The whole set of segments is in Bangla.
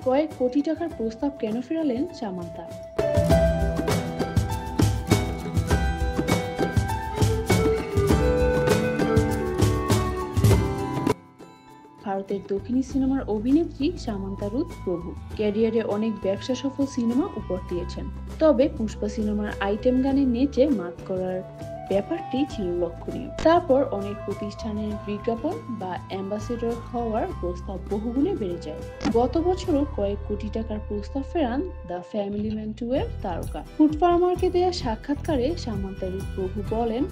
কয়েক কোটি টাকার প্রস্তাব কেন ফেরালেন সামান্তা? ভারতের দক্ষিণী সিনেমার অভিনেত্রী সামান্তা রুথ প্রভু ক্যারিয়ারে অনেক ব্যবসা সফল সিনেমা উপহার দিয়েছেন। তবে পুষ্পা সিনেমার আইটেম গানে নেচে মাত করার ব্যাপারটি ছিল লক্ষণীয়। তারপর অনেক প্রতিষ্ঠানের বিজ্ঞাপন বা অ্যাম্বাসেডর হওয়ার প্রস্তাব বহুগুণে বেড়ে যায়। গত বছরও কয়েক কোটি টাকার প্রস্তাব ফেরান দ্য ফ্যামিলি ম্যান 2 এর তারকা। ফুড ফার্মারকে দেয়া সাক্ষাৎকারে সামান্তা রুথ প্রভু বলেন,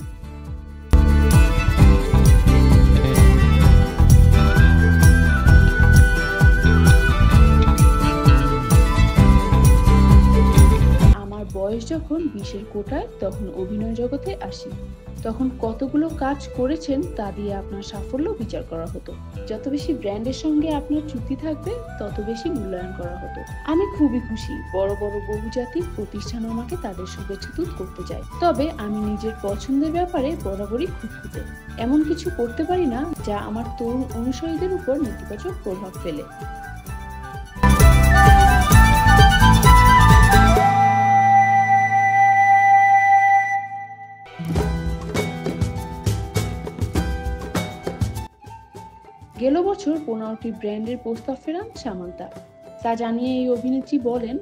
বয়স যখন 20-এর কোটায় তখন অভিনয় জগতে আসি। তখন কতগুলো কাজ করেছেন তা দিয়ে আপনার সাফল্য বিচার করা হতো। যত বেশি ব্র্যান্ডের সঙ্গে আপনার চুক্তি থাকবে তত বেশি মূল্যায়ন করা হতো। আমি খুবই খুশি, বড় বড় বহুজাতিক প্রতিষ্ঠান আমাকে তাদের শুভেচ্ছা দূত করতে চায়। তবে আমি নিজের পছন্দের ব্যাপারে বরাবরই খুঁতখুঁতে। এমন কিছু করতে পারি না যা আমার তরুণ অনুসারীদের উপর নেতিবাচক প্রভাব ফেলে। গেল বছর 15টি ব্র্যান্ডের প্রস্তাব ফেরান সামান্তা। তা জানিয়ে এই অভিনেত্রী বলেন,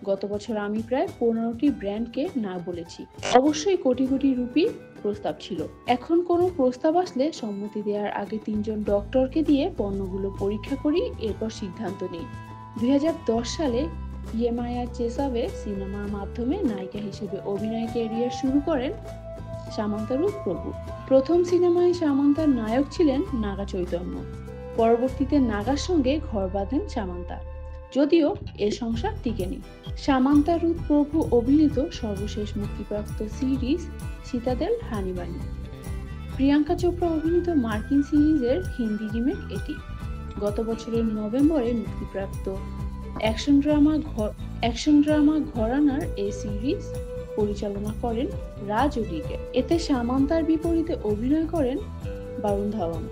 গত বছর আমি প্রায় 15টি ব্র্যান্ডকে না বলেছি। অবশ্যই কোটি কোটি রুপি প্রস্তাব ছিল। এখন কোনো প্রস্তাব আসলে সম্মতি দেওয়ার আগে 3 জন ডক্টরকে দিয়ে পণ্যগুলো পরীক্ষা করি, এরপর সিদ্ধান্ত নিই। 2010 সালে ইয়ে মায়া চেসাবে সিনেমার মাধ্যমে নায়িকা হিসেবে অভিনয় ক্যারিয়ার শুরু করেন সামান্তা রুথ প্রভু। প্রথম সিনেমায় সামান্তার নায়ক ছিলেন নাগা চৈতন্য। পরবর্তীতে নাগার সঙ্গে ঘর বাঁধেন সামান্তা, যদিও এ সংসার টিকেনি। সামান্তা রুথ প্রভু অভিনীত সর্বশেষ মুক্তিপ্রাপ্ত সিরিজ সিতাদেল হানিবানি। প্রিয়াঙ্কা চোপড়া অভিনীত মার্কিন সিরিজের হিন্দি রিমেক এটি। গত বছরের নভেম্বরে মুক্তিপ্রাপ্ত অ্যাকশন ড্রামা ঘরানার এই সিরিজ পরিচালনা করেন রাজ ওডিকে। এতে সামান্তার বিপরীতে অভিনয় করেন বরুণ ধাওয়ান।